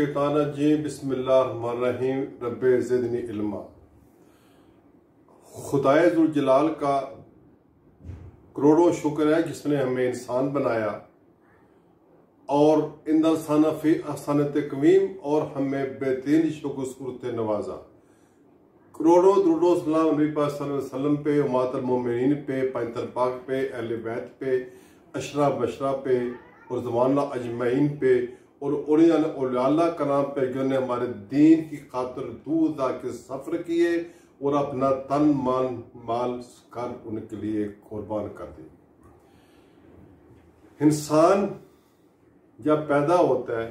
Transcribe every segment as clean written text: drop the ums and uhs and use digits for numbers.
मिनश्शैतानिर्रजीम बिस्मिल्लाहिर्रहमानिर्रहीम रब्बे ज़िदनी इल्मा। खुदाए ज़ुल जलाल का करोड़ों शुक्र है जिसने हमें इंसान बनाया और इंसान फी अहसन तक़वीम और हमें बेहतरीन शुक्र सूरत नवाजा। करोड़ों दुरूद सलाम नबी पाक सल्लल्लाहु अलैहि वसल्लम पे, उम्मतुल मोमिनीन पे, पैंतर पाक पे, अहले बैत पे, अशरा बशरा पे और ज़माना अजमईन पे और औलिया कराम पे जिन्होंने हमारे दीन की खातिर दूर जाके सफ़र किए और अपना तन मान माल कर उनके लिए कुर्बान कर दी। इंसान जब पैदा होता है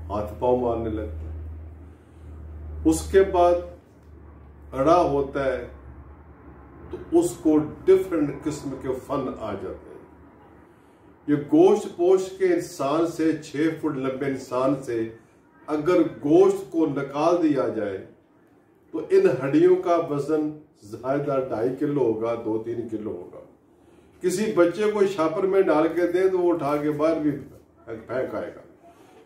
हाथ पाँव मारने लगता है, उसके बाद अड़ा होता है तो उसको डिफरेंट किस्म के फन आ जाते हैं। ये गोश्त पोश के इंसान से 6 फुट लंबे इंसान से अगर गोश्त को निकाल दिया जाए तो इन हड्डियों का वजन ज्यादा 2.5 किलो होगा, 2-3 किलो होगा। किसी बच्चे को छापर में डाल के दें तो वो उठा के बाहर भी फेंक आएगा।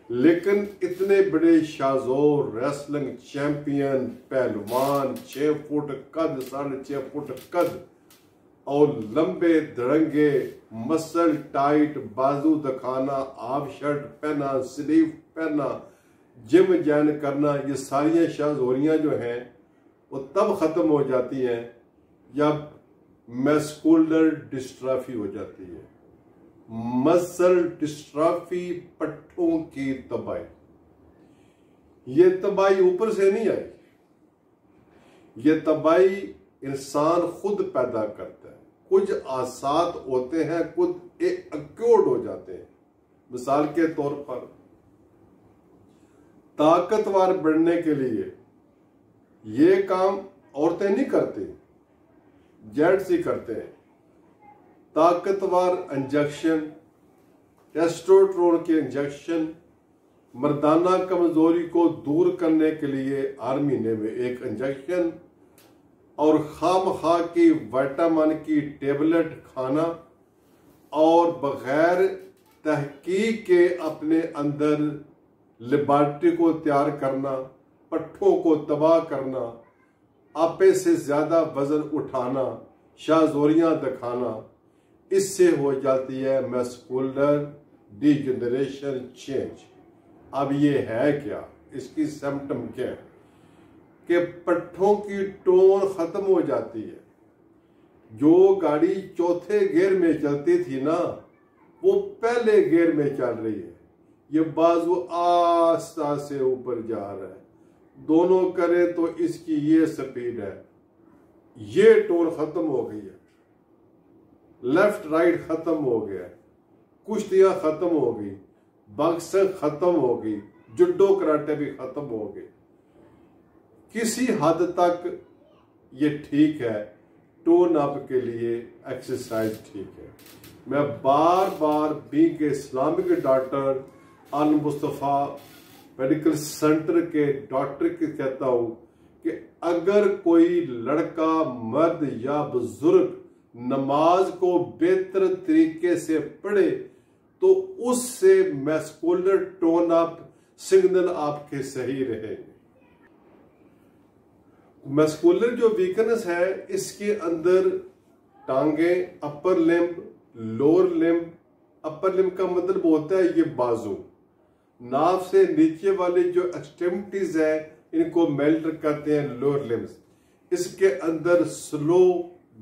लेकिन इतने बड़े शाजोर रेसलिंग चैंपियन पहलवान 6 फुट कद, 6.5 फुट कद और लंबे दड़ंगे, मसल टाइट, बाजू दिखाना, हाफ शर्ट पहना, स्लीव पहना, जिम ज्वाइन करना, ये सारी शाजोरियां जो हैं वो तब खत्म हो जाती हैं जब मस्कुलर डिस्ट्रॉफी हो जाती है। मसल डिस्ट्रॉफी, पट्टों की तबाही। ये तबाही ऊपर से नहीं आई, ये तबाही इंसान खुद पैदा करता है। कुछ आसात होते हैं, कुछ एक्योर्ड हो जाते हैं। मिसाल के तौर पर ताकतवर बनने के लिए ये काम औरतें नहीं करती, जेंट्स ही करते हैं। ताकतवर इंजेक्शन, टेस्टोस्टेरोन के इंजेक्शन, मर्दाना कमजोरी को दूर करने के लिए हर महीने में एक इंजेक्शन और खामखा की विटामिन की टेबलेट खाना और बगैर तहकीक के अपने अंदर लेबॉर्ट्री को तैयार करना, पट्ठों को तबाह करना, आपे से ज्यादा वजन उठाना, शाजोरियां दिखाना, इससे हो जाती है मस्कुलर डिजेनरेशन चेंज। अब ये है क्या, इसकी सिम्टम क्या है कि पट्ठों की टोन खत्म हो जाती है। जो गाड़ी चौथे गियर में चलती थी ना, वो पहले गियर में चल रही है। ये बाजू आस्ता से ऊपर जा रहा है, दोनों करे तो इसकी ये स्पीड है। ये टोन खत्म हो गई है, लेफ्ट राइट खत्म हो गया, कुश्तियां खत्म हो गई, बॉक्सिंग खत्म हो गई, जुडो कराटे भी खत्म हो गए। किसी हद तक ये ठीक है, टोन अप के लिए एक्सरसाइज ठीक है। मैं बार बार बीइंग इस्लामिक डॉक्टर अल मुस्तफ़ा मेडिकल सेंटर के डॉक्टर के कहता हूं कि अगर कोई लड़का, मर्द या बुजुर्ग नमाज को बेहतर तरीके से पढ़े तो उससे मस्कुलर टोन अप सिग्नल आपके सही रहेंगे। मस्कुलर जो वीकनेस है, इसके अंदर टांगे, upper limb, lower limb. Upper limb का मतलब होता है ये बाजू, नाभ से नीचे वाली जो एक्सट्रीमिटीज है इनको मेल्ट करते हैं लोअर लिम्ब्स। इसके अंदर स्लो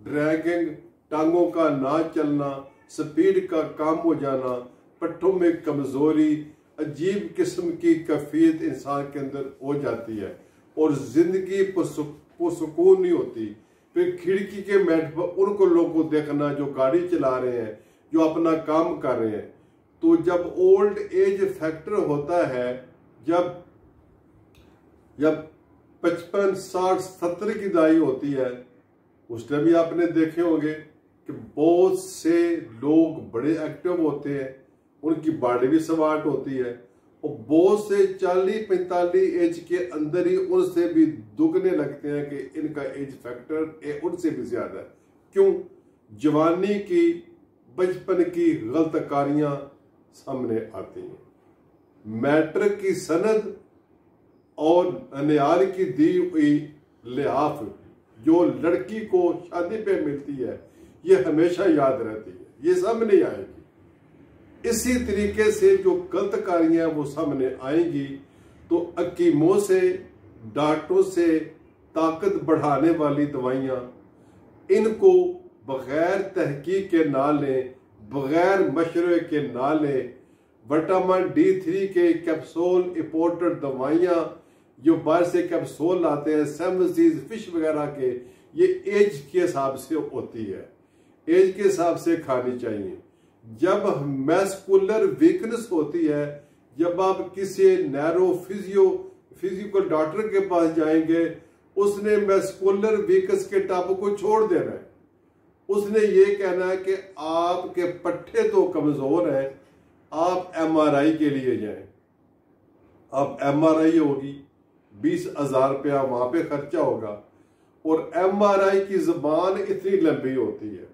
ड्रैगिंग, टांगों का ना चलना, स्पीड का कम हो जाना, पट्टों में कमजोरी, अजीब किस्म की कैफियत इंसान के अंदर हो जाती है और जिंदगी पुरसुकून नहीं होती। फिर खिड़की के मैट पर उनको लोगों को देखना जो गाड़ी चला रहे हैं, जो अपना काम कर रहे हैं। तो जब ओल्ड एज फैक्टर होता है, जब 55, 60, 70 की दाई होती है, उस टाइम भी आपने देखे होंगे कि बहुत से लोग बड़े एक्टिव होते हैं, उनकी बॉडी भी स्मार्ट होती है और बहुत से 40-45 एज के अंदर ही उनसे भी दुगने लगते हैं कि इनका एज फैक्टर उनसे भी ज्यादा है। क्यों? जवानी की, बचपन की गलतकारियां सामने आती हैं। मैटर की सनद और ननिहाल की दी हुई लिहाफ जो लड़की को शादी पे मिलती है, ये हमेशा याद रहती है, ये सामने आएगी। इसी तरीके से जो गलत कारियां वो सामने आएंगी तो हकीमों से, डॉक्टरों से ताकत बढ़ाने वाली दवाइयां, इनको बगैर तहकीक के ना लें, बगैर मशवरे के ना लें। विटामिन D3 के कैप्सूल, इंपोर्टेड दवाइयां जो बाहर से कैप्सूल आते हैं, सेवन सीज फिश वगैरह के, ये एज के हिसाब से होती है, एज के हिसाब से खानी चाहिए। जब मस्कुलर वीकनेस होती है, जब आप किसी नैरो फिजिकल डॉक्टर के पास जाएंगे, उसने मस्कुलर वीकनेस के टॉपिक को छोड़ देना है। उसने ये कहना है कि आपके पट्टे तो कमजोर हैं, आप MRI के लिए जाएं। अब MRI होगी, 20,000 रुपया वहां पे खर्चा होगा, और MRI की जबान इतनी लंबी होती है,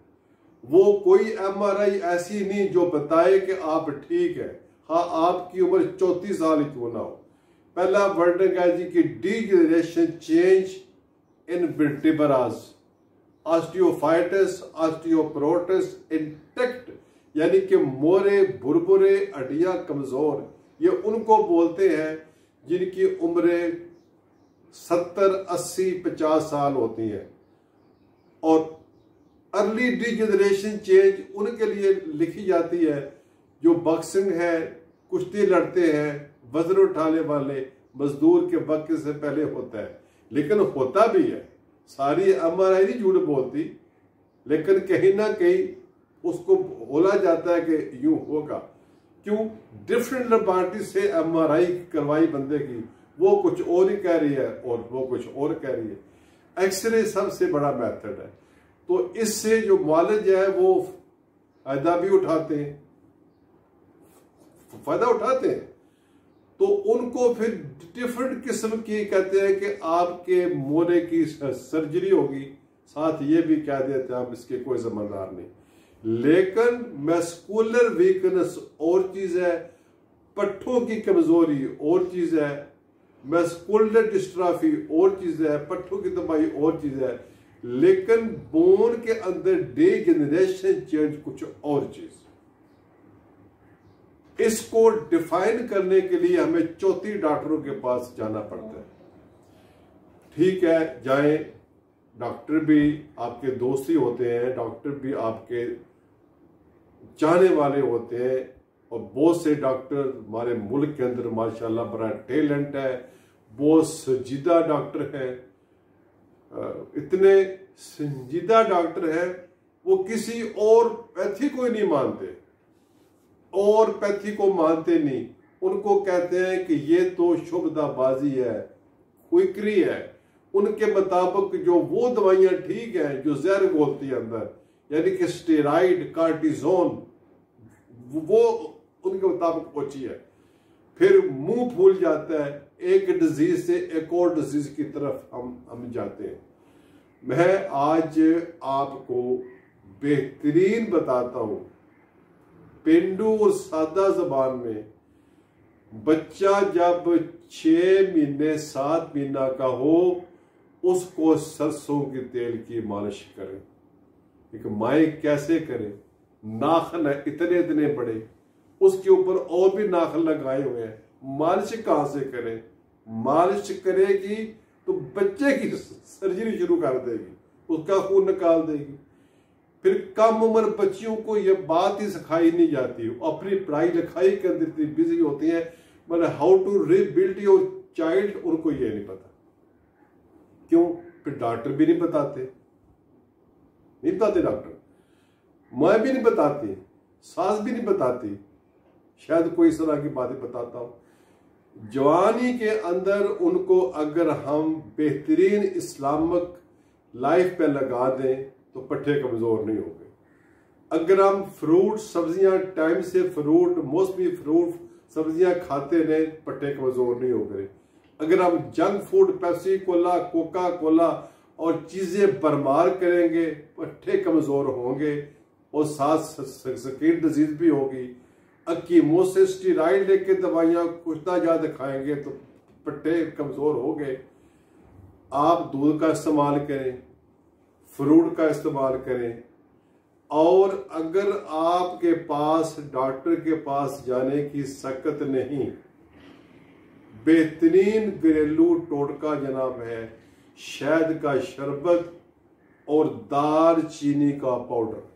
वो कोई MRI ऐसी नहीं जो बताए कि आप ठीक है। हाँ, आपकी उम्र 34 साल क्यों ना हो। पहला वर्डिंग है जी की degeneration change in vertebrae, osteophytes, osteoporosis intact, यानी कि मोरे बुरबुरे हड्डियां कमजोर, ये उनको बोलते हैं जिनकी उम्र 70, 80, 50 साल होती है। और अर्ली डीजनरेशन चेंज उनके लिए लिखी जाती है जो बॉक्सिंग है, कुश्ती लड़ते हैं, वजन उठाने वाले, मजदूर के वक्त से पहले होता है। लेकिन होता भी है, सारी MRI नहीं झूठ बोलती, लेकिन कहीं ना कहीं उसको बोला जाता है कि यूं होगा। क्यों? डिफरेंट लेबोरेटरी से MRI करवाई बंदे की, वो कुछ और ही कह रही है और वो कुछ और कह रही है। एक्सरे सबसे बड़ा मेथड है, तो इससे जो मॉलेज है वो फायदा भी उठाते हैं, तो उनको फिर डिफरेंट किस्म की कहते हैं कि आपके मोरे की सर्जरी होगी, साथ ये भी कह देते हैं आप इसके कोई जिम्मेदार नहीं। लेकिन मस्कुलर वीकनेस और चीज है, पट्टों की कमजोरी और चीज है, मस्कुलर डिस्ट्रॉफी और चीज है, पट्टों की तबाही और चीज है, लेकिन बोन के अंदर डीजनरेशन चेंज कुछ और चीज। इसको डिफाइन करने के लिए हमें चौथी डॉक्टरों के पास जाना पड़ता है। ठीक है, जाएं, डॉक्टर भी आपके दोस्त ही होते हैं, डॉक्टर भी आपके चाहने वाले होते हैं, और बहुत से डॉक्टर हमारे मुल्क के अंदर माशाल्लाह बड़ा टैलेंट है, बहुत संजीदा डॉक्टर हैं, इतने संजीदा डॉक्टर हैं, वो किसी और पैथी को ही नहीं मानते, और पैथी को मानते नहीं, उनको कहते हैं कि ये तो शुभदाबाजी है, क्विकरी है। उनके मुताबिक जो वो दवाइयां ठीक हैं जो जहर घोलती है अंदर, यानी कि स्टेरॉइड, कार्टिजोन, वो उनके मुताबिक अच्छी है। फिर मुंह फूल जाता है, एक डिजीज से एक और डिजीज की तरफ हम जाते हैं। मैं आज आपको बेहतरीन बताता हूं, पेंडू और सादा जबान में, बच्चा जब 6 महीने 7 महीना का हो, उसको सरसों के तेल की मालिश करें। एक माए कैसे करें? नाखन है इतने इतने बड़े, उसके ऊपर और भी नाखन लगाए हुए हैं, मालिश कहां से करें? मालिश करेगी तो बच्चे की सर्जरी शुरू कर देगी, उसका खून निकाल देगी। फिर कम उम्र बच्चियों को यह बात ही सिखाई नहीं जाती, अपनी पढ़ाई लिखाई के अंदर इतनी बिजी होती है, मतलब how to rebuild your child, उनको ये नहीं पता। क्यों? फिर डॉक्टर भी नहीं बताते डॉक्टर, मैं भी नहीं बताती, सास भी नहीं बताती, शायद कोई इस तरह की बातें बताता हूं। जवानी के अंदर उनको अगर हम बेहतरीन इस्लामिक लाइफ पे लगा दें तो पट्टे कमजोर नहीं होंगे। अगर हम फ्रूट सब्जियां टाइम से फ्रूट, मौसमी फ्रूट सब्जियां खाते रहे, पट्टे कमजोर नहीं होंगे। अगर हम junk food, Pepsi Cola, Coca Cola और चीजें बरमार करेंगे, पट्टे कमजोर होंगे और साथ स्किन डिजीज भी होगी। अकीमोसिस स्टीराइड लेके दवाइयाँ कुछ ना ज़्यादा खाएंगे तो पट्टे कमज़ोर हो गए। आप दूध का इस्तेमाल करें, फ्रूट का इस्तेमाल करें, और अगर आपके पास डॉक्टर के पास जाने की सकत नहीं, बेहतरीन घरेलू टोटका जनाब है शहद का शरबत और दालचीनी का पाउडर।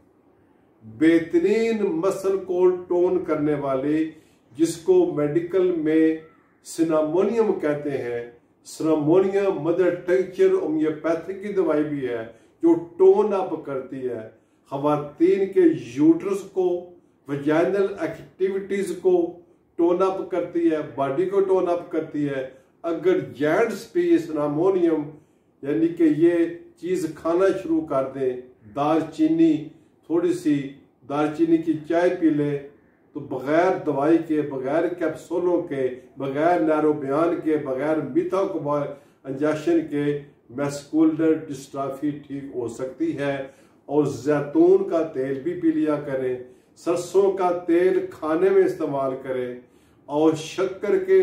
बेहतरीन मसल को टोन करने वाले, जिसको मेडिकल में सिनामोनियम कहते हैं। सिनामोनियम मदर टिंचर होम्योपैथिक की दवाई भी है जो टोन अप करती है खवातीन के यूट्रस को, वजाइनल एक्टिविटीज को टोन अप करती है, बॉडी को टोन अप करती है। अगर जेंट्स पे ये सिनामोनियम यानी कि ये चीज़ खाना शुरू कर दें, दालचीनी, थोड़ी सी दालचीनी की चाय पी लें, तो बगैर दवाई के, बगैर कैप्सूलों के, बगैर नैरो बयान के, बगैर मिथाकोबाल इंजेक्शन के मस्कुलर डिस्ट्रॉफी ठीक हो सकती है। और जैतून का तेल भी पी लिया करें, सरसों का तेल खाने में इस्तेमाल करें, और शक्कर के,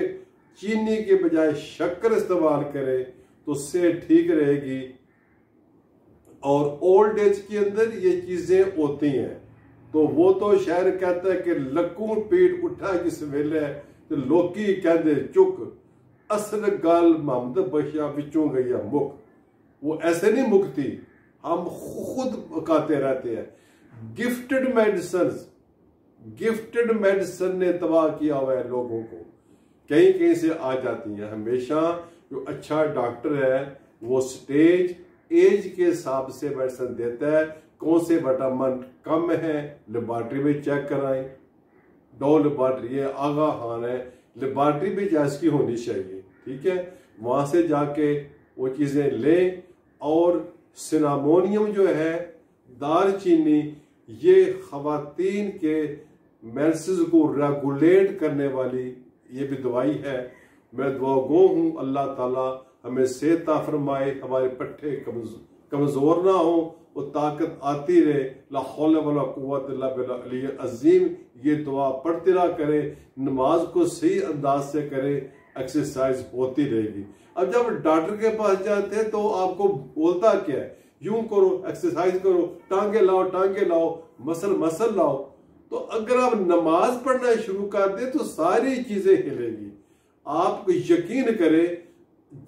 चीनी के बजाय शक्कर इस्तेमाल करें तो उससे ठीक रहेगी। और ओल्ड एज के अंदर ये चीज़ें होती हैं, तो वो तो शायर कहता है कि लकू पीठ उठा किस वेले तो लोकी कहते चुक, असल गल मोहम्मद बख्शा विचों गई मुख। वो ऐसे नहीं मुकती, हम खुद मुकाते रहते हैं। गिफ्टेड मेडिसिन ने तबाह किया हुआ है लोगों को, कहीं कहीं से आ जाती हैं। हमेशा जो अच्छा डॉक्टर है वो स्टेज एज के हिसाब से मेडिसिन देता है। कौन से विटामिन कम है लेबॉर्ट्री में चेक कराएं। डो लेबॉर्ट्री है, आगा खान है, लेबॉर्ट्री भी जायज़ की होनी चाहिए, ठीक है। वहाँ से जाके वो चीज़ें लें। और सिनामोनियम जो है, दालचीनी, ये खवातीन के मेंसेस को रेगुलेट करने वाली ये भी दवाई है। मैं दुआ गो हूँ अल्लाह ताला हमें सेहत फरमाए, हमारे पट्टे कमज़ोर ना हो, वो ताकत आती रहे। ला हौल वला कुव्वत इल्ला बिल्लाह अली अज़ीम। ये दुआ पढ़ते रहा करें, नमाज को सही अंदाज से करें, एक्सरसाइज होती रहेगी। अब जब डॉक्टर के पास जाते हैं तो आपको बोलता क्या है, यूं करो, एक्सरसाइज करो, टांगे लाओ, मसल लाओ। तो अगर आप नमाज पढ़ना शुरू कर दें तो सारी चीजें हिलेगी। आप यकीन करें,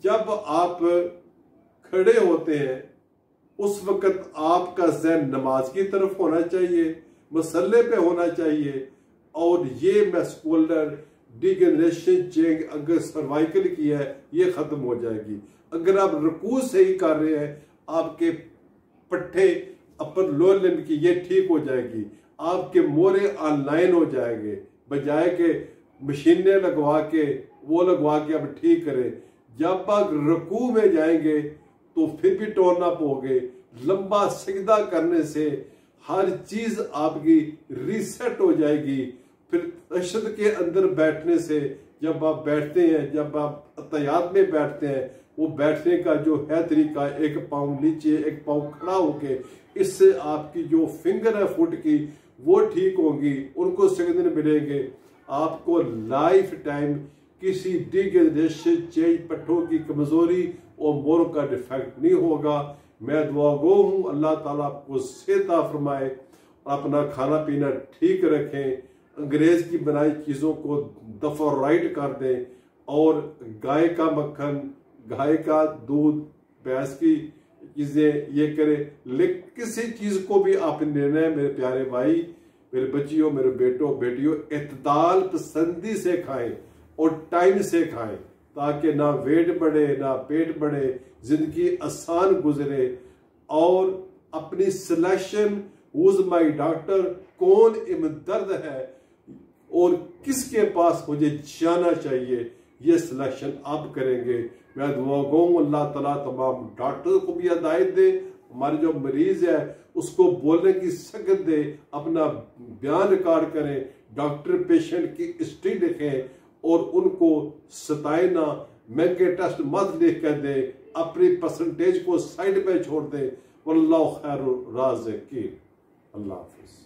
जब आप खड़े होते हैं उस वक्त आपका ज़हन नमाज की तरफ होना चाहिए, मसल्ले पे होना चाहिए। और ये मस्कुलर डिजेनरेशन चेंज अगर सर्वाइकल की है ये खत्म हो जाएगी। अगर आप रुकू सही कर रहे हैं, आपके पट्टे अपर लोअर लिम्ब की ये ठीक हो जाएगी। आपके मोरे ऑनलाइन हो जाएंगे, बजाय के मशीनें लगवा के आप ठीक करें। जब आप रुकू में जाएंगे तो फिर भी टोन अप हो गए। लंबा सजदा करने से हर चीज आपकी रीसेट हो जाएगी। फिर तशद्दुद के अंदर बैठने से, जब आप बैठते हैं, जब आप अतयात में बैठते हैं, वो बैठने का जो है तरीका, एक पाँव नीचे एक पाँव खड़ा होके, इससे आपकी जो फिंगर है फुट की वो ठीक होगी, उनको सेकंड मिलेंगे। आपको लाइफ टाइम किसी डिजेनरेशन चेंज, पट्टों की कमजोरी और मोरों का डिफेक्ट नहीं होगा। मैं दुआ गो हूँ अल्लाह ताला आपको सेहत फरमाए, अपना खाना पीना ठीक रखें, अंग्रेज की बनाई चीज़ों को दफा राइट कर दें, और गाय का मक्खन, गाय का दूध, भैंस की चीज़ें ये करें। लेकिन किसी चीज़ को भी आप निर्णय, मेरे प्यारे भाई, मेरे बच्चियों, मेरे बेटियों, इत्ताल पसंदी से खाएं और टाइम से खाएं, ताकि ना वेट बढ़े ना पेट बढ़े, जिंदगी आसान गुजरे। और अपनी सिलेक्शन, हुज माई डॉक्टर, कौन इमदर्द है और किसके पास मुझे जाना चाहिए, ये सिलेक्शन आप करेंगे। मैं दुआ गो अल्लाह ताला तमाम डॉक्टर को भी हिदायत दे, हमारे जो मरीज है उसको बोलने की सकत दे, अपना बयान रिकॉर्ड करें, डॉक्टर पेशेंट की हिस्ट्री लिखें और उनको सताइना, महंगे टेस्ट मत लिख कर दे, अपनी परसेंटेज को साइड पे छोड़ दे। वल्लाहु खैरुर राज़िकीन। अल्लाह हाफिज़।